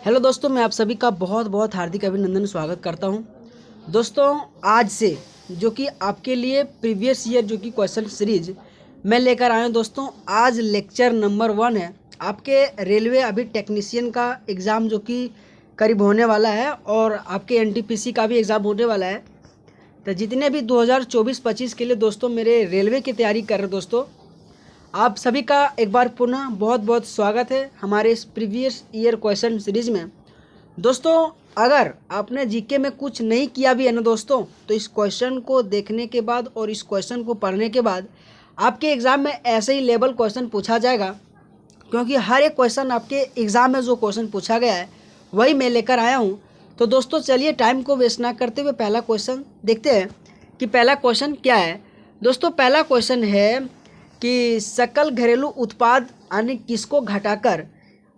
Hello दोस्तों, मैं आप सभी का बहुत बहुत हार्दिक अभिनंदन स्वागत करता हूं। दोस्तों, आज से जो कि आपके लिए प्रीवियस ईयर जो कि क्वेश्चन सीरीज मैं लेकर आया हूं। दोस्तों, आज लेक्चर नंबर 1 है। आपके रेलवे अभी टेक्नीशियन का एग्ज़ाम जो कि करीब होने वाला है और आपके एनटीपीसी का भी एग्ज़ाम होने वाला है। तो जितने भी 2024-25 के लिए दोस्तों मेरे रेलवे की तैयारी कर रहे दोस्तों, आप सभी का एक बार पुनः बहुत बहुत स्वागत है हमारे इस प्रीवियस ईयर क्वेश्चन सीरीज में। दोस्तों, अगर आपने जीके में कुछ नहीं किया भी है ना दोस्तों, तो इस क्वेश्चन को देखने के बाद और इस क्वेश्चन को पढ़ने के बाद आपके एग्ज़ाम में ऐसे ही लेवल क्वेश्चन पूछा जाएगा, क्योंकि हर एक क्वेश्चन आपके एग्ज़ाम में जो क्वेश्चन पूछा गया है वही मैं लेकर आया हूँ। तो दोस्तों चलिए टाइम को वेस्ट ना करते हुए पहला क्वेश्चन देखते हैं कि पहला क्वेश्चन क्या है। दोस्तों, पहला क्वेश्चन है कि सकल घरेलू उत्पाद यानी किसको घटाकर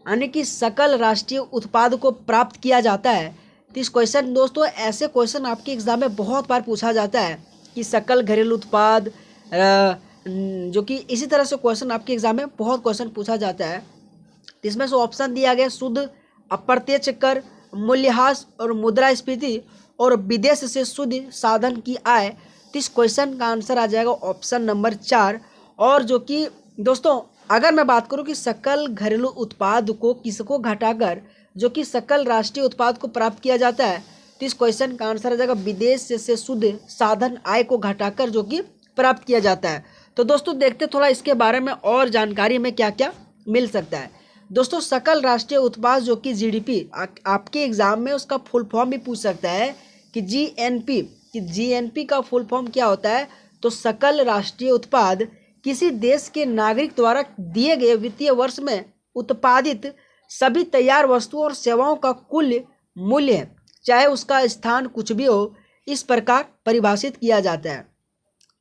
यानी कि सकल राष्ट्रीय उत्पाद को प्राप्त किया जाता है। तो इस क्वेश्चन दोस्तों, ऐसे क्वेश्चन आपके एग्ज़ाम में बहुत बार पूछा जाता है कि सकल घरेलू उत्पाद जो कि इसी तरह से क्वेश्चन आपके एग्ज़ाम में बहुत क्वेश्चन पूछा जाता है। तो इसमें से ऑप्शन दिया गया शुद्ध अप्रत्यक्ष कर, मूल्यह्रास और मुद्रास्फीति और विदेश से शुद्ध साधन की आय। तो इस क्वेश्चन का आंसर आ जाएगा ऑप्शन नंबर 4। और जो कि दोस्तों, अगर मैं बात करूं कि सकल घरेलू उत्पाद को किसको घटाकर जो कि सकल राष्ट्रीय उत्पाद को प्राप्त किया जाता है, तो इस क्वेश्चन का आंसर आ जाएगा विदेश से शुद्ध साधन आय को घटाकर जो कि प्राप्त किया जाता है। तो दोस्तों देखते थोड़ा इसके बारे में और जानकारी में क्या क्या मिल सकता है। दोस्तों, सकल राष्ट्रीय उत्पाद जो कि जीडीपी आपके एग्जाम में उसका फुल फॉर्म भी पूछ सकता है कि जीएनपी का फुल फॉर्म क्या होता है। तो सकल राष्ट्रीय उत्पाद किसी देश के नागरिक द्वारा दिए गए वित्तीय वर्ष में उत्पादित सभी तैयार वस्तुओं और सेवाओं का कुल मूल्य है, चाहे उसका स्थान कुछ भी हो। इस प्रकार परिभाषित किया जाता है।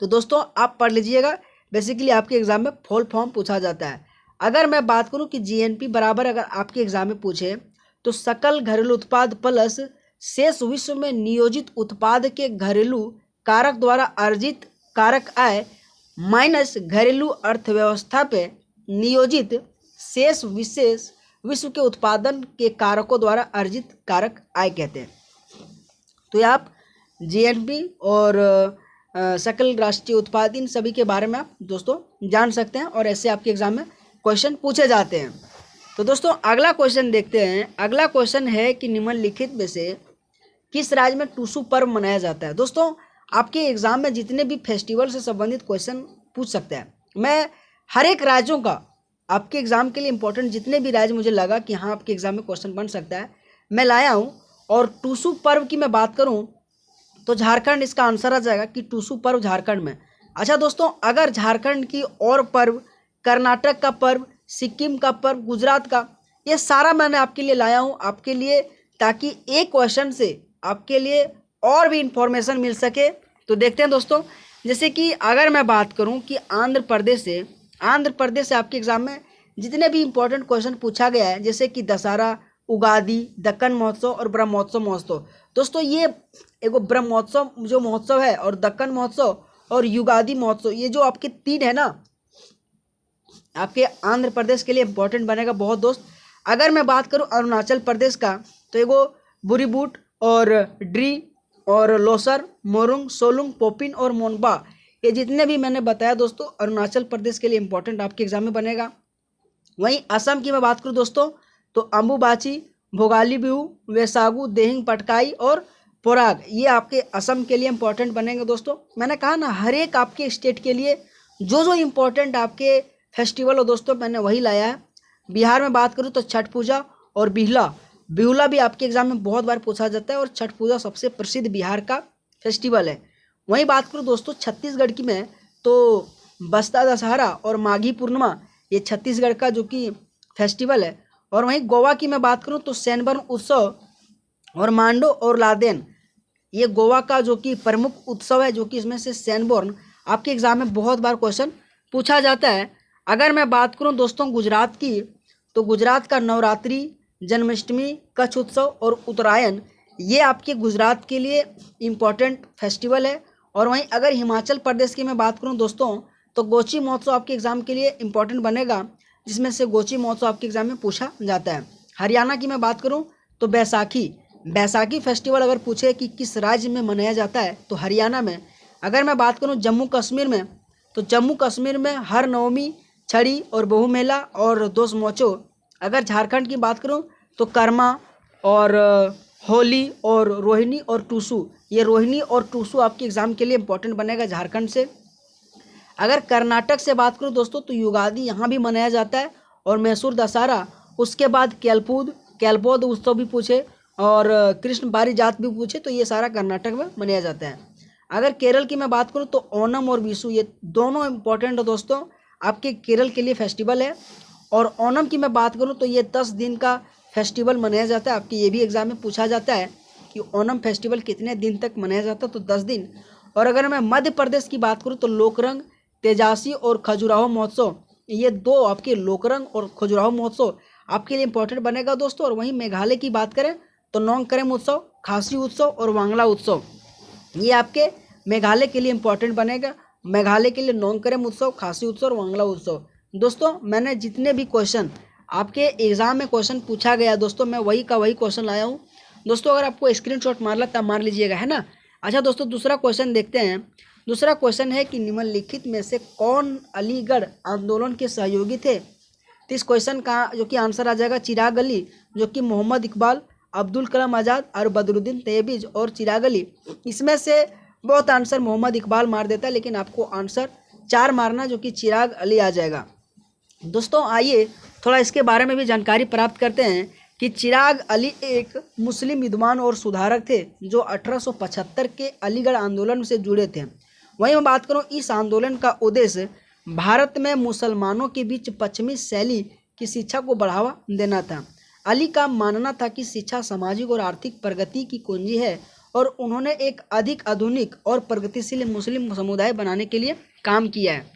तो दोस्तों आप पढ़ लीजिएगा, बेसिकली आपके एग्जाम में फुल फॉर्म पूछा जाता है। अगर मैं बात करूं कि जीएनपी बराबर अगर आपके एग्जाम में पूछे तो सकल घरेलू उत्पाद प्लस शेष विश्व में नियोजित उत्पाद के घरेलू कारक द्वारा अर्जित कारक आय माइनस घरेलू अर्थव्यवस्था पे नियोजित शेष विश्व के उत्पादन के कारकों द्वारा अर्जित कारक आय कहते हैं। तो ये आप जीएनपी और सकल राष्ट्रीय उत्पाद इन सभी के बारे में आप दोस्तों जान सकते हैं और ऐसे आपके एग्जाम में क्वेश्चन पूछे जाते हैं। तो दोस्तों अगला क्वेश्चन देखते हैं। अगला क्वेश्चन है कि निम्नलिखित में से किस राज्य में टूसू पर्व मनाया जाता है। दोस्तों, आपके एग्जाम में जितने भी फेस्टिवल से संबंधित क्वेश्चन पूछ सकते हैं। मैं हर एक राज्यों का आपके एग्जाम के लिए इंपॉर्टेंट जितने भी राज्य मुझे लगा कि हाँ आपके एग्जाम में क्वेश्चन बन सकता है, मैं लाया हूँ। और टूसू पर्व की मैं बात करूँ तो झारखंड इसका आंसर आ जाएगा कि टूसू पर्व झारखंड में। अच्छा दोस्तों, अगर झारखंड की और पर्व, कर्नाटक का पर्व, सिक्किम का पर्व, गुजरात का, ये सारा मैंने आपके लिए लाया हूँ आपके लिए, ताकि एक क्वेश्चन से आपके लिए और भी इंफॉर्मेशन मिल सके। तो देखते हैं दोस्तों, जैसे कि अगर मैं बात करूं कि आंध्र प्रदेश से आपके एग्जाम में जितने भी इंपॉर्टेंट क्वेश्चन पूछा गया है, जैसे कि दशहरा, उगादी, दक्कन महोत्सव और ब्रह्मोत्सव। दोस्तों ये एगो ब्रह्मोत्सव जो महोत्सव है और दक्कन महोत्सव और युगादी महोत्सव, ये जो आपके 3 है ना, आपके आंध्र प्रदेश के लिए इंपॉर्टेंट बनेगा बहुत दोस्त। अगर मैं बात करूं अरुणाचल प्रदेश का, तो एगो बुरीबूट और ड्री और लोसर, मोरुंग, सोलुंग, पोपिन और मोनबा, ये जितने भी मैंने बताया दोस्तों अरुणाचल प्रदेश के लिए इंपॉर्टेंट आपके एग्जाम में बनेगा। वहीं असम की मैं बात करूं दोस्तों, तो अम्बुबाची, भोगाली बिहू, वैसागु, देहिंग पटकाई और पोराग, ये आपके असम के लिए इंपॉर्टेंट बनेंगे दोस्तों। मैंने कहा ना, हर एक आपके स्टेट के लिए जो इंपॉर्टेंट आपके फेस्टिवल हो दोस्तों मैंने वही लाया है। बिहार में बात करूँ तो छठ पूजा और बिहुला भी आपके एग्जाम में बहुत बार पूछा जाता है और छठ पूजा सबसे प्रसिद्ध बिहार का फेस्टिवल है। वहीं बात करूँ दोस्तों छत्तीसगढ़ की में, तो बस्ता दशहरा और माघी पूर्णिमा, ये छत्तीसगढ़ का जो कि फेस्टिवल है। और वहीं गोवा की मैं बात करूँ तो सैनबर्न उत्सव और मांडो और लादेन, ये गोवा का जो कि प्रमुख उत्सव है, जो कि इसमें से सैनबर्न आपके एग्जाम में बहुत बार क्वेश्चन पूछा जाता है। अगर मैं बात करूं दोस्तों गुजरात की, तो गुजरात का नवरात्रि, जन्माष्टमी, कच्छ उत्सव और उत्तरायण, ये आपके गुजरात के लिए इम्पॉर्टेंट फेस्टिवल है। और वहीं अगर हिमाचल प्रदेश की मैं बात करूं दोस्तों, तो गोची महोत्सव आपके एग्जाम के लिए इम्पॉर्टेंट बनेगा, जिसमें से गोची महोत्सव आपके एग्जाम में पूछा जाता है। हरियाणा की मैं बात करूं तो बैसाखी फेस्टिवल अगर पूछे कि किस राज्य में मनाया जाता है तो हरियाणा में। अगर मैं बात करूं जम्मू कश्मीर में तो जम्मू कश्मीर में हर नवमी, छड़ी और बहु मेला और दोस मोचो। अगर झारखंड की बात करूं तो कर्मा और होली और रोहिणी और टूसू। ये रोहिणी और टूसू आपके एग्जाम के लिए इंपॉर्टेंट बनेगा झारखंड से। अगर कर्नाटक से बात करूं दोस्तों तो युगादि यहाँ भी मनाया जाता है और मैसूर दशहरा। उसके बाद कैलपोद उत्सव भी पूछे और कृष्ण पारिजात भी पूछे तो ये सारा कर्नाटक में मनाया जाता है। अगर केरल की मैं बात करूं तो ओणम और विशु ये दोनों इंपॉर्टेंट है दोस्तों, आपके केरल के लिए फेस्टिवल है। और ओणम की मैं बात करूं तो ये 10 दिन का फेस्टिवल मनाया जाता है। आपके ये भी एग्जाम में पूछा जाता है कि ओणम फेस्टिवल कितने दिन तक मनाया जाता है, तो 10 दिन। और अगर मैं मध्य प्रदेश की बात करूं तो लोकरंग, तेजासी और खजुराहो महोत्सव, ये दो आपके लोकरंग और खजुराहो महोत्सव आपके लिए इंपॉर्टेंट बनेगा दोस्तों। और वहीं मेघालय की बात करें तो नोंगकरेम उत्सव, खासी उत्सव और वांगला उत्सव, ये आपके मेघालय के लिए इंपॉर्टेंट बनेगा। मेघालय के लिए नोंगकरेम उत्सव, खासी उत्सव और वांगला उत्सव। दोस्तों मैंने जितने भी क्वेश्चन आपके एग्जाम में क्वेश्चन पूछा गया दोस्तों, मैं वही का वही क्वेश्चन लाया हूँ दोस्तों। अगर आपको स्क्रीनशॉट मार ला तब मार लीजिएगा, है ना। अच्छा दोस्तों, दूसरा क्वेश्चन देखते हैं। दूसरा क्वेश्चन है कि निम्नलिखित में से कौन अलीगढ़ आंदोलन के सहयोगी थे। तो इस क्वेश्चन का जो कि आंसर आ जाएगा चिराग अली, जो कि मोहम्मद इकबाल, अब्दुल कलाम आज़ाद और बदरुद्दीन तैयबीज और चिराग अली। इसमें से बहुत आंसर मोहम्मद इकबाल मार देता है, लेकिन आपको आंसर 4 मारना, जो कि चिराग अली आ जाएगा। दोस्तों आइए थोड़ा इसके बारे में भी जानकारी प्राप्त करते हैं कि चिराग अली एक मुस्लिम विद्वान और सुधारक थे जो 1875 के अलीगढ़ आंदोलन से जुड़े थे। वहीं मैं बात करूं, इस आंदोलन का उद्देश्य भारत में मुसलमानों के बीच पश्चिमी शैली की शिक्षा को बढ़ावा देना था। अली का मानना था कि शिक्षा सामाजिक और आर्थिक प्रगति की कुंजी है और उन्होंने एक अधिक आधुनिक और प्रगतिशील मुस्लिम समुदाय बनाने के लिए काम किया है।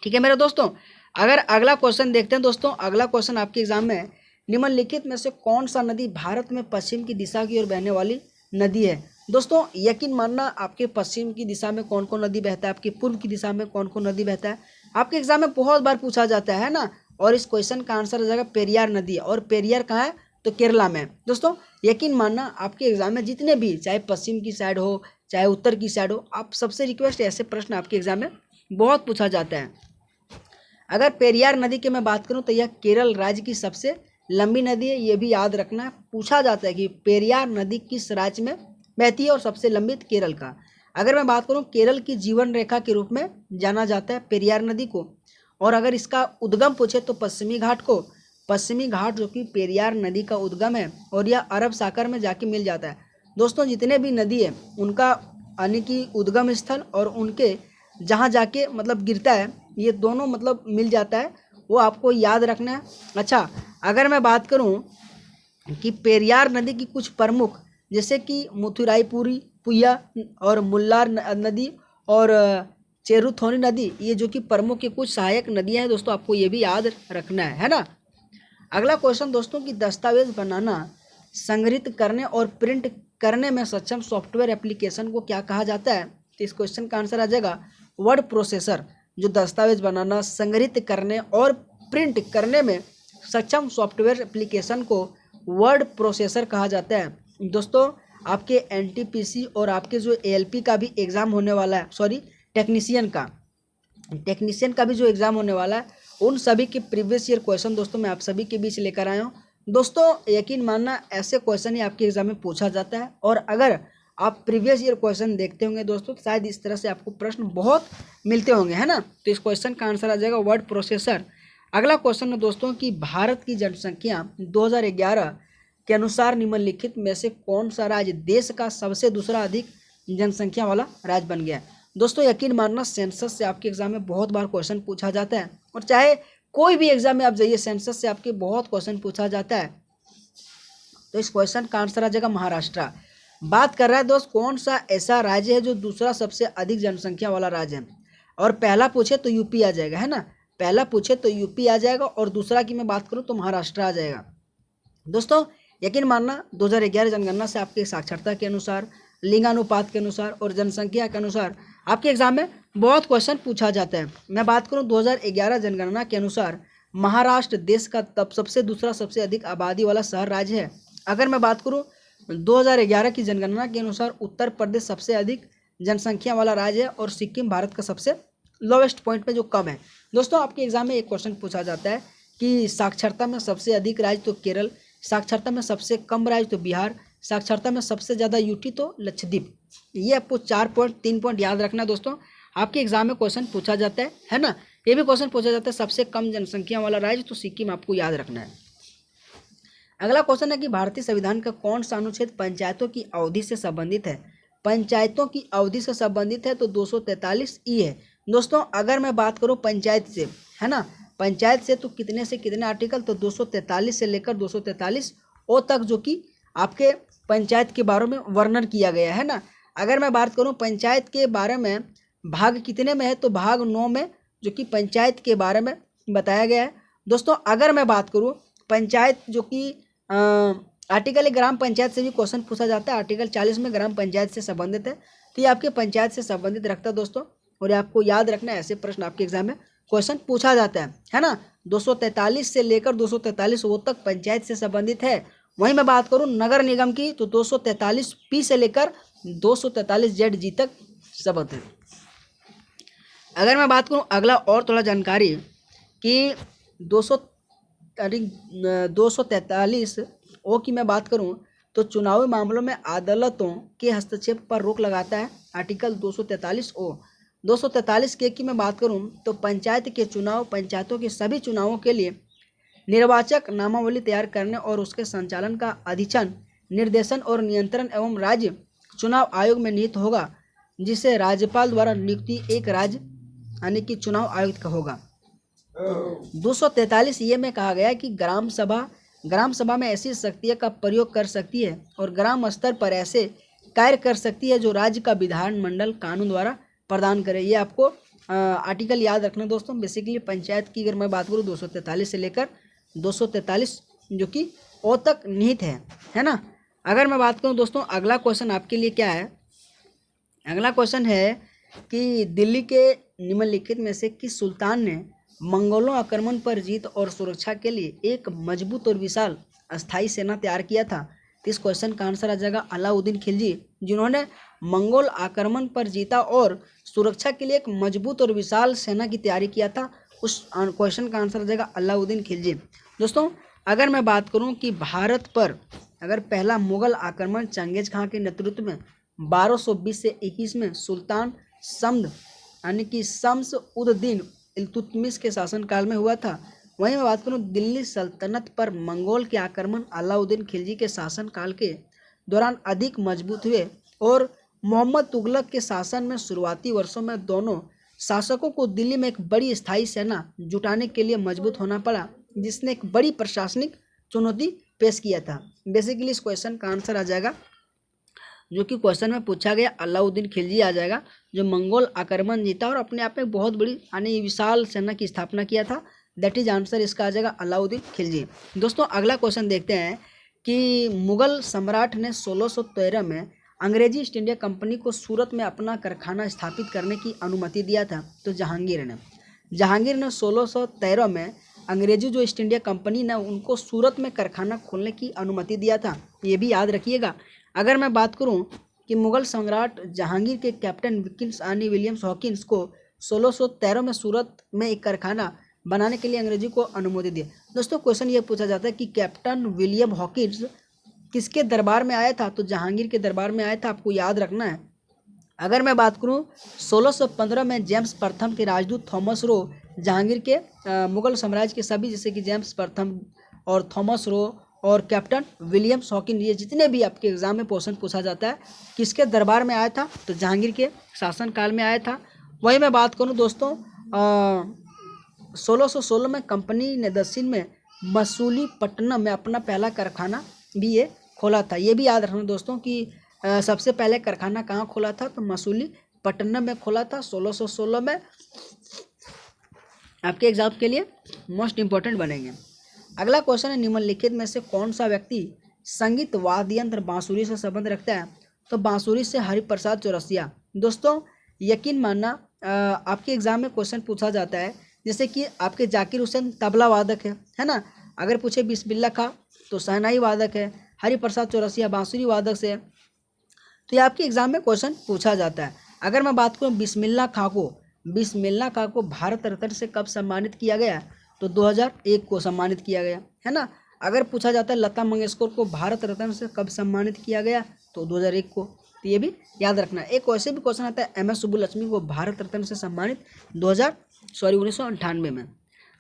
ठीक है मेरे दोस्तों, अगर अगला क्वेश्चन देखते हैं दोस्तों। अगला क्वेश्चन आपके एग्जाम में है, निम्नलिखित में से कौन सा नदी भारत में पश्चिम की दिशा की ओर बहने वाली नदी है। दोस्तों यकीन मानना, आपके पश्चिम की दिशा में कौन कौन नदी बहता है, आपके पूर्व की दिशा में कौन कौन नदी बहता है, आपके एग्जाम में बहुत बार पूछा जाता है ना। और इस क्वेश्चन का आंसर हो जाएगा पेरियार नदी है। और पेरियार कहाँ है, तो केरला में। दोस्तों यकीन मानना, आपके एग्जाम में जितने भी, चाहे पश्चिम की साइड हो चाहे उत्तर की साइड हो, आप सबसे रिक्वेस्ट ऐसे प्रश्न आपके एग्जाम में बहुत पूछा जाता है। अगर पेरियार नदी की मैं बात करूं तो यह केरल राज्य की सबसे लंबी नदी है। ये भी याद रखना है, पूछा जाता है कि पेरियार नदी किस राज्य में बहती है और सबसे लंबी केरल का। अगर मैं बात करूं, केरल की जीवन रेखा के रूप में जाना जाता है पेरियार नदी को। और अगर इसका उद्गम पूछे तो पश्चिमी घाट को, पश्चिमी घाट जो कि पेरियार नदी का उद्गम है और यह अरब सागर में जाके मिल जाता है। दोस्तों जितने भी नदी है उनका यानी कि उद्गम स्थल और उनके जहाँ जाके मतलब गिरता है, ये दोनों मतलब मिल जाता है, वो आपको याद रखना है। अच्छा, अगर मैं बात करूं कि पेरियार नदी की कुछ प्रमुख, जैसे कि मुथुराईपुरी पुया और मुल्लार नदी और चेरुथोनी नदी, ये जो कि प्रमुख के कुछ सहायक नदियां हैं दोस्तों, आपको ये भी याद रखना है ना। अगला क्वेश्चन दोस्तों कि दस्तावेज बनाना, संग्रहित करने और प्रिंट करने में सक्षम सॉफ्टवेयर एप्लीकेशन को क्या कहा जाता है। तो इस क्वेश्चन का आंसर आ जाएगा वर्ड प्रोसेसर। जो दस्तावेज बनाना, संग्रहित करने और प्रिंट करने में सक्षम सॉफ्टवेयर एप्लीकेशन को वर्ड प्रोसेसर कहा जाता है। दोस्तों आपके एनटीपीसी और आपके जो एएलपी का भी एग्ज़ाम होने वाला है, सॉरी टेक्नीशियन का भी जो एग्ज़ाम होने वाला है, उन सभी के प्रीवियस ईयर क्वेश्चन दोस्तों मैं आप सभी के बीच लेकर आया हूँ। दोस्तों यकीन मानना, ऐसे क्वेश्चन ही आपके एग्जाम में पूछा जाता है। और अगर आप प्रीवियस ईयर क्वेश्चन देखते होंगे दोस्तों, शायद इस तरह से आपको प्रश्न बहुत मिलते होंगे, है ना। तो इस क्वेश्चन का आंसर आ जाएगा वर्ड प्रोसेसर। अगला क्वेश्चन है दोस्तों कि भारत की जनसंख्या 2011 के अनुसार निम्नलिखित में से कौन सा राज्य देश का सबसे दूसरा अधिक जनसंख्या वाला राज्य बन गया। दोस्तों यकीन मानना, सेंसस से आपके एग्जाम में बहुत बार क्वेश्चन पूछा जाता है, और चाहे कोई भी एग्जाम में आप जाइए, सेंसस से आपके बहुत क्वेश्चन पूछा जाता है। तो इस क्वेश्चन का आंसर आ जाएगा महाराष्ट्र। बात कर रहा है दोस्त, कौन सा ऐसा राज्य है जो दूसरा सबसे अधिक जनसंख्या वाला राज्य है। और पहला पूछे तो यूपी आ जाएगा, है ना। पहला पूछे तो यूपी आ जाएगा, और दूसरा की मैं बात करूं तो महाराष्ट्र आ जाएगा। दोस्तों यकीन मानना, 2011 जनगणना से आपके साक्षरता के अनुसार, लिंगानुपात के अनुसार और जनसंख्या के अनुसार आपके एग्जाम में बहुत क्वेश्चन पूछा जाता है। मैं बात करूं 2011 जनगणना के अनुसार महाराष्ट्र देश का तब दूसरा सबसे अधिक आबादी वाला शहर राज्य है। अगर मैं बात करूं 2011 की जनगणना के अनुसार उत्तर प्रदेश सबसे अधिक जनसंख्या वाला राज्य है और सिक्किम भारत का सबसे लोवेस्ट पॉइंट में जो कम है। दोस्तों आपके एग्जाम में एक क्वेश्चन पूछा जाता है कि साक्षरता में सबसे अधिक राज्य तो केरल, साक्षरता में सबसे कम राज्य तो बिहार, साक्षरता में सबसे ज़्यादा यूटी तो लक्षद्वीप। ये आपको 3 पॉइंट याद रखना है दोस्तों, आपके एग्जाम में क्वेश्चन पूछा जाता है ना। ये भी क्वेश्चन पूछा जाता है सबसे कम जनसंख्या वाला राज्य तो सिक्किम आपको याद रखना है। अगला क्वेश्चन है कि भारतीय संविधान का कौन सा अनुच्छेद पंचायतों की अवधि से संबंधित है। पंचायतों की अवधि से संबंधित है तो 243 है। दोस्तों अगर मैं बात करूं पंचायत से, है ना, पंचायत से तो कितने से कितने आर्टिकल, तो 243 से लेकर 243 ओ तक जो कि आपके पंचायत के बारे में वर्णन किया गया है ना। अगर मैं बात करूं पंचायत के बारे में भाग कितने में है तो भाग 9 में जो कि पंचायत के बारे में बताया गया है। दोस्तों अगर मैं बात करूं पंचायत जो कि आर्टिकल ग्राम पंचायत से भी क्वेश्चन पूछा जाता है, आर्टिकल 40 में ग्राम पंचायत से संबंधित है, तो ये आपके पंचायत से संबंधित रखता है दोस्तों, और ये आपको याद रखना है, ऐसे प्रश्न आपके एग्जाम में क्वेश्चन पूछा जाता है ना। 243 से लेकर 243 वो तक पंचायत से संबंधित है। वहीं मैं बात करूं नगर निगम की तो 243 से लेकर 243 ZG तक संबंधित है। अगर मैं बात करूं अगला और थोड़ा जानकारी कि 243 ओ की मैं बात करूं तो चुनावी मामलों में अदालतों के हस्तक्षेप पर रोक लगाता है, आर्टिकल 243 ओ। 243 के की मैं बात करूं तो पंचायत के चुनाव, पंचायतों के सभी चुनावों के लिए निर्वाचक नामावली तैयार करने और उसके संचालन का अधीक्षण, निर्देशन और नियंत्रण एवं राज्य चुनाव आयोग में निहित होगा, जिसे राज्यपाल द्वारा नियुक्ति एक राज्य यानी कि चुनाव आयुक्त का होगा। 243 ये में कहा गया कि ग्राम सभा में ऐसी शक्तियों का प्रयोग कर सकती है और ग्राम स्तर पर ऐसे कार्य कर सकती है जो राज्य का विधानमंडल कानून द्वारा प्रदान करे। ये आपको आर्टिकल याद रखना दोस्तों। बेसिकली पंचायत की अगर मैं बात करूँ 243 से लेकर 243 जो कि ओ तक निहित है ना। अगर मैं बात करूँ दोस्तों अगला क्वेश्चन आपके लिए क्या है, अगला क्वेश्चन है कि दिल्ली के निम्नलिखित में से किस सुल्तान ने मंगोलों आक्रमण पर जीत और सुरक्षा के लिए एक मजबूत और विशाल अस्थायी सेना तैयार किया था। तो इस क्वेश्चन का आंसर आ जाएगा अलाउद्दीन खिलजी, जिन्होंने मंगोल आक्रमण पर जीता और सुरक्षा के लिए एक मजबूत और विशाल सेना की तैयारी किया था। उस क्वेश्चन का आंसर आ जाएगा अलाउद्दीन खिलजी। दोस्तों अगर मैं बात करूं कि भारत पर अगर पहला मुगल आक्रमण चंगेज खां के नेतृत्व में 1220 से 21 में सुल्तान समद यानी कि शम्स उद दीन इल्तुतमिश के शासनकाल में हुआ था। वहीं मैं बात करूं दिल्ली सल्तनत पर मंगोल के आक्रमण अलाउद्दीन खिलजी के शासनकाल के दौरान अधिक मजबूत हुए और मोहम्मद तुगलक के शासन में शुरुआती वर्षों में दोनों शासकों को दिल्ली में एक बड़ी स्थायी सेना जुटाने के लिए मजबूत होना पड़ा, जिसने एक बड़ी प्रशासनिक चुनौती पेश किया था। बेसिकली इस क्वेश्चन का आंसर आ जाएगा जो कि क्वेश्चन में पूछा गया अलाउद्दीन खिलजी आ जाएगा, जो मंगोल आक्रमण जीता और अपने आप में बहुत बड़ी यानी विशाल सेना की स्थापना किया था। दैट इज आंसर इसका आ जाएगा अलाउद्दीन खिलजी। दोस्तों अगला क्वेश्चन देखते हैं कि मुगल सम्राट ने 1613 में अंग्रेजी ईस्ट इंडिया कंपनी को सूरत में अपना कारखाना स्थापित करने की अनुमति दिया था। तो जहांगीर ने 1613 में अंग्रेजी जो ईस्ट इंडिया कंपनी ने उनको सूरत में कारखाना खोलने की अनुमति दिया था, ये भी याद रखिएगा। अगर मैं बात करूं कि मुगल सम्राट जहांगीर के कैप्टन विलियम्स हॉकिंस को 1613 में सूरत में एक कारखाना बनाने के लिए अंग्रेजी को अनुमति दी। दोस्तों क्वेश्चन ये पूछा जाता है कि कैप्टन विलियम हॉकिंस किसके दरबार में आया था, तो जहांगीर के दरबार में आया था, आपको याद रखना है। अगर मैं बात करूं 1615 में जेम्स प्रथम के राजदूत थॉमस रो जहांगीर के मुगल साम्राज्य के सभी जैसे कि जेम्स प्रथम और थॉमस रो और कैप्टन विलियम्स हॉकिंस, ये जितने भी आपके एग्जाम में क्वेश्चन पूछा जाता है किसके दरबार में आया था, तो जहांगीर के शासनकाल में आया था। वहीं मैं बात करूं दोस्तों 1616 में कंपनी ने दक्षिण में मसूलीपट्टनम में अपना पहला कारखाना भी ये खोला था। ये भी याद रखना दोस्तों कि सबसे पहले कारखाना कहाँ खोला था, तो मसूलीपट्टनम में खोला था 1616 में। आपके एग्जाम के लिए मोस्ट इंपॉर्टेंट बनेंगे। अगला क्वेश्चन है निम्नलिखित में से कौन सा व्यक्ति संगीत वाद्य यंत्र बांसुरी से संबंध रखता है, तो बांसुरी से हरिप्रसाद चौरसिया। दोस्तों यकीन मानना आपके एग्जाम में क्वेश्चन पूछा जाता है जैसे कि आपके जाकिर हुसैन तबला वादक है ना। अगर पूछे बिस्मिल्लाह खां तो शहनाई वादक है। हरिप्रसाद चौरसिया बांसुरी वादक से है। तो ये आपके एग्जाम में क्वेश्चन पूछा जाता है। अगर मैं बात करूँ बिस्मिल्लाह खां को भारत रत्न से कब सम्मानित किया गया, तो 2001 को सम्मानित किया गया है ना। अगर पूछा जाता है लता मंगेशकर को भारत रत्न से कब सम्मानित किया गया, तो 2001 को। तो ये भी याद रखना। एक वैसे भी क्वेश्चन आता है MS सुब्बुलक्ष्मी को भारत रत्न से सम्मानित 1998 में।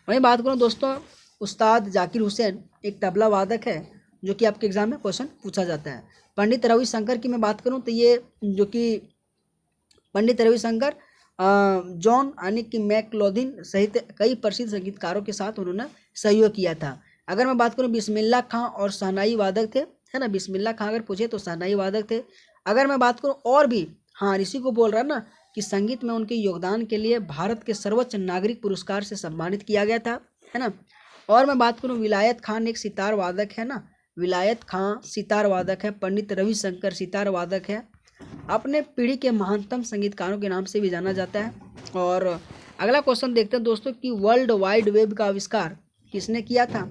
वहीं बात करूँ दोस्तों, उस्ताद जाकिर हुसैन एक तबला वादक है जो कि आपके एग्जाम में क्वेश्चन पूछा जाता है। पंडित रविशंकर की मैं बात करूं तो ये जो कि पंडित रविशंकर जॉन यानी कि मैकलोदिन सहित कई प्रसिद्ध संगीतकारों के साथ उन्होंने सहयोग किया था। अगर मैं बात करूं बिस्मिल्लाह खां और शहनाई वादक थे, है ना। बिस्मिल्लाह खां अगर पूछे तो शहनाई वादक थे। अगर मैं बात करूं और भी, हाँ इसी को बोल रहा है ना कि संगीत में उनके योगदान के लिए भारत के सर्वोच्च नागरिक पुरस्कार से सम्मानित किया गया था, है ना। और मैं बात करूं विलायत खान एक सितार वादक है ना, विलायत खां सितार वादक है। पंडित रविशंकर सितार वादक है। अपने पीढ़ी के महानतम संगीतकारों के नाम से भी जाना जाता है। और अगला क्वेश्चन देखते हैं दोस्तों कि वर्ल्ड वाइड वेब का आविष्कार किसने किया था,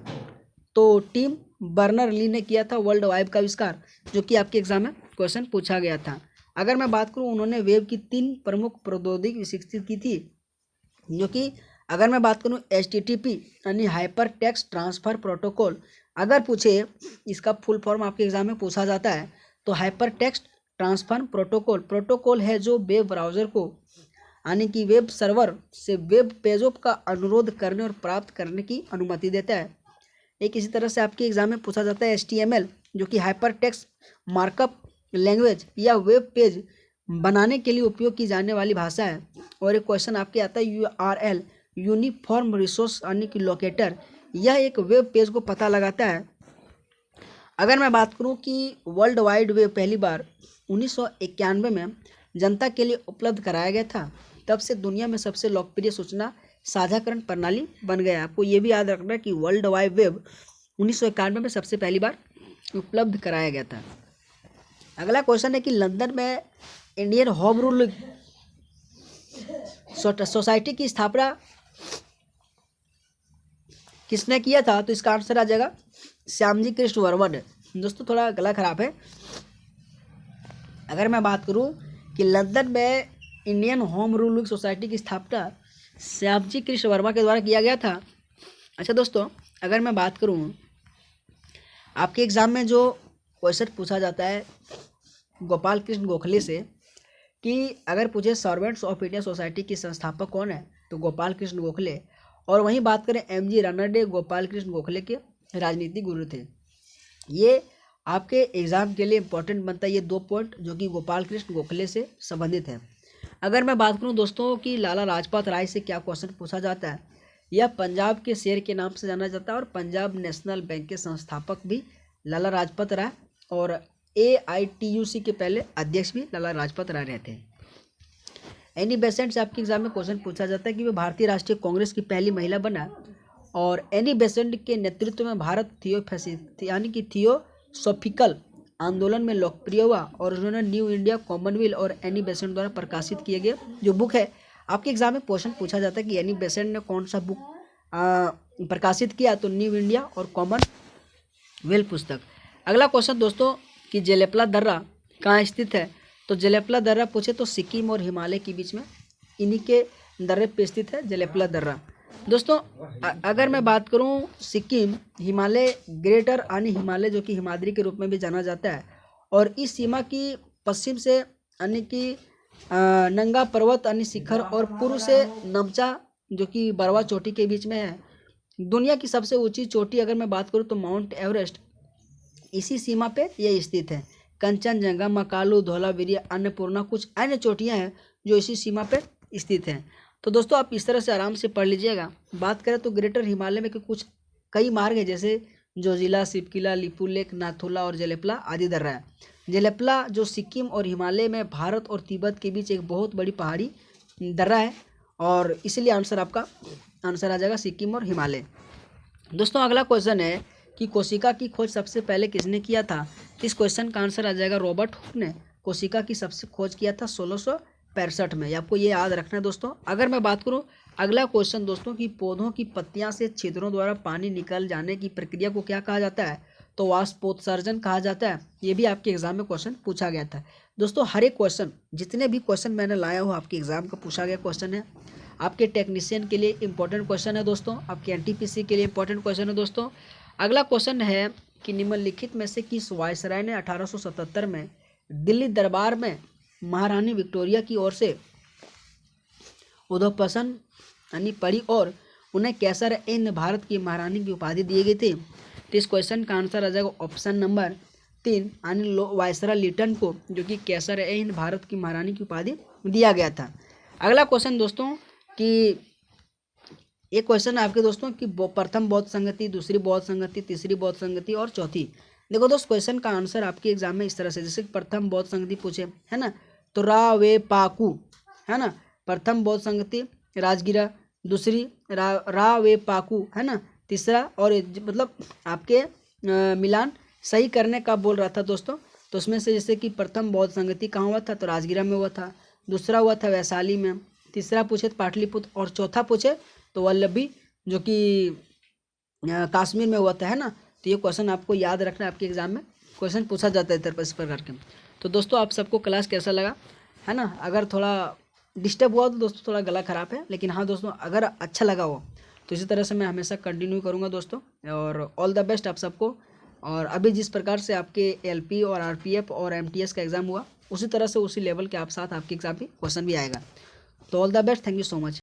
तो टिम बर्नर ली ने किया था वर्ल्ड वाइड का आविष्कार, जो कि आपके एग्जाम में क्वेश्चन पूछा गया था। अगर मैं बात करूं, उन्होंने वेब की 3 प्रमुख प्रौद्योगिकी विकसित की थी, जो कि अगर मैं बात करूं HTTP यानी हाइपर टेक्स्ट ट्रांसफर प्रोटोकॉल। अगर पूछे इसका फुल फॉर्म आपके एग्जाम में पूछा जाता है, तो हाइपर टेक्स्ट ट्रांसफर प्रोटोकॉल है जो वेब ब्राउज़र को यानी कि वेब सर्वर से वेब पेजों का अनुरोध करने और प्राप्त करने की अनुमति देता है। एक इसी तरह से आपके एग्जाम में पूछा जाता है HTML, जो कि हाइपर टेक्स्ट मार्कअप लैंग्वेज या वेब पेज बनाने के लिए उपयोग की जाने वाली भाषा है। और एक क्वेश्चन आपके आता है URL यूनिफॉर्म रिसोर्स यानी कि लोकेटर, यह एक वेब पेज को पता लगाता है। अगर मैं बात करूं कि वर्ल्ड वाइड वेब पहली बार 1991 में जनता के लिए उपलब्ध कराया गया था, तब से दुनिया में सबसे लोकप्रिय सूचना साझाकरण प्रणाली बन गया। आपको ये भी याद रखना कि वर्ल्ड वाइड वेब 1991 में सबसे पहली बार उपलब्ध कराया गया था। अगला क्वेश्चन है कि लंदन में इंडियन होम रूल सोसाइटी की स्थापना किसने किया था, तो इसका आंसर आ जाएगा श्यामजी कृष्ण वर्मा ने। दोस्तों थोड़ा गला खराब है। अगर मैं बात करूं कि लंदन में इंडियन होम रूल सोसाइटी की स्थापना श्यामजी कृष्ण वर्मा के द्वारा किया गया था। अच्छा दोस्तों, अगर मैं बात करूं आपके एग्जाम में जो क्वेश्चन पूछा जाता है गोपाल कृष्ण गोखले से, कि अगर पूछे सर्वेंट्स ऑफ इंडिया सोसाइटी की संस्थापक कौन है, तो गोपाल कृष्ण गोखले। और वहीं बात करें MG रानडे, गोपाल कृष्ण गोखले के राजनीतिक गुरु थे। ये आपके एग्जाम के लिए इंपॉर्टेंट बनता है, ये 2 पॉइंट जो कि गोपाल कृष्ण गोखले से संबंधित है। अगर मैं बात करूं दोस्तों कि लाला लाजपत राय से क्या क्वेश्चन पूछा जाता है, यह पंजाब के शेर के नाम से जाना जाता है। और पंजाब नेशनल बैंक के संस्थापक भी लाला लाजपत राय और AITUC के पहले अध्यक्ष भी लाला लाजपत राय रहते हैं। एनी बेसेंट से आपके एग्जाम में क्वेश्चन पूछा जाता है कि वह भारतीय राष्ट्रीय कांग्रेस की पहली महिला बना। और एनी बेसेंट के नेतृत्व में भारत थियोसॉफिकल आंदोलन में लोकप्रिय हुआ। और उन्होंने न्यू इंडिया कॉमनवेल्थ और एनी बेसेंट द्वारा प्रकाशित किए गए जो बुक है, आपके एग्जाम में क्वेश्चन पूछा जाता है कि एनी बेसेंट ने कौन सा बुक प्रकाशित किया, तो न्यू इंडिया और कॉमनवेल्थ पुस्तक। अगला क्वेश्चन दोस्तों कि जेलेपला दर्रा कहाँ स्थित है, तो जेलेपला दर्रा पूछे तो सिक्किम और हिमालय के बीच में इन्हीं के दर्रे पे स्थित है जेलेपला दर्रा। दोस्तों अगर मैं बात करूं सिक्किम हिमालय ग्रेटर यानी हिमालय जो कि हिमाद्री के रूप में भी जाना जाता है, और इस सीमा की पश्चिम से यानी कि नंगा पर्वत यानी शिखर और पूर्व से नमचा जो कि बरवा चोटी के बीच में है। दुनिया की सबसे ऊंची चोटी अगर मैं बात करूं तो माउंट एवरेस्ट इसी सीमा पे ये स्थित है। कंचनजंगा, मकालू, धौलावीरी, अन्नपूर्णा कुछ अन्य चोटियां हैं जो इसी सीमा पे स्थित हैं। तो दोस्तों आप इस तरह से आराम से पढ़ लीजिएगा। बात करें तो ग्रेटर हिमालय में कुछ कई मार्ग हैं, जैसे जोजिला, सिपकिला, लिपुलेख, नाथुला और जेलेपला आदि दर्रा है। जेलेपला जो सिक्किम और हिमालय में भारत और तिब्बत के बीच एक बहुत बड़ी पहाड़ी दर्रा है, और इसलिए आंसर आ जाएगा सिक्किम और हिमालय। दोस्तों अगला क्वेश्चन है कि कोशिका की खोज सबसे पहले किसने किया था। इस क्वेश्चन का आंसर आ जाएगा रॉबर्ट हुक ने कोशिका की सबसे खोज किया था 1965 में। आपको ये याद रखना है दोस्तों। अगर मैं बात करूँ अगला क्वेश्चन दोस्तों कि पौधों की पत्तियां से छिद्रों द्वारा पानी निकल जाने की प्रक्रिया को क्या कहा जाता है, तो वाष्पोत्सर्जन कहा जाता है। ये भी आपके एग्जाम में क्वेश्चन पूछा गया था दोस्तों। हर एक क्वेश्चन, जितने भी क्वेश्चन मैंने लाया हूँ आपके एग्जाम का पूछा गया क्वेश्चन है। आपके टेक्नीशियन के लिए इंपॉर्टेंट क्वेश्चन है दोस्तों, आपके एनटीपीसी के लिए इंपॉर्टेंट क्वेश्चन है दोस्तों। अगला क्वेश्चन है कि निम्नलिखित में से किस वायसराय ने 1877 में दिल्ली दरबार में महारानी विक्टोरिया की ओर से उद्घोषणा यानी पढ़ी और उन्हें कैसर ए हिंद भारत की महारानी की उपाधि दी गई थी। तो इस क्वेश्चन का आंसर आ जाएगा ऑप्शन नंबर 3 यानी वायसराय लिटन को, जो कि कैसर ए हिंद भारत की महारानी की उपाधि दिया गया था। अगला क्वेश्चन दोस्तों कि एक क्वेश्चन है आपके दोस्तों कि प्रथम बौद्ध संगति, दूसरी बौद्ध संगति, तीसरी बौद्ध संगति और चौथी। देखो दोस्त क्वेश्चन का आंसर आपके एग्जाम में इस तरह से, जैसे प्रथम बौद्ध संगति पूछे है ना, तो रा वे पाकू है ना, प्रथम बौद्ध संगति राजगिरा, दूसरी रा वे पाकू है ना, तीसरा और मतलब आपके मिलान सही करने का बोल रहा था दोस्तों। तो उसमें से जैसे कि प्रथम बौद्ध संगति कहाँ हुआ था, तो राजगिरा में हुआ था, दूसरा हुआ था वैशाली में, तीसरा पूछे तो पाटलिपुत्र और चौथा पूछे तो वल्लभी जो कि कश्मीर में हुआ था है ना। तो ये क्वेश्चन आपको याद रखना है, आपके एग्जाम में क्वेश्चन पूछा जाता है इस प्रकार के। तो दोस्तों आप सबको क्लास कैसा लगा है ना। अगर थोड़ा डिस्टर्ब हुआ तो दोस्तों थोड़ा गला खराब है, लेकिन हाँ दोस्तों अगर अच्छा लगा हो तो इसी तरह से मैं हमेशा कंटिन्यू करूँगा दोस्तों। और ऑल द बेस्ट आप सबको। और अभी जिस प्रकार से आपके एलपी और आरपीएफ और एमटीएस का एग्ज़ाम हुआ, उसी तरह से उसी लेवल के आप साथ आपके एग्जाम भी क्वेश्चन भी आएगा। तो all the best, thank you so much.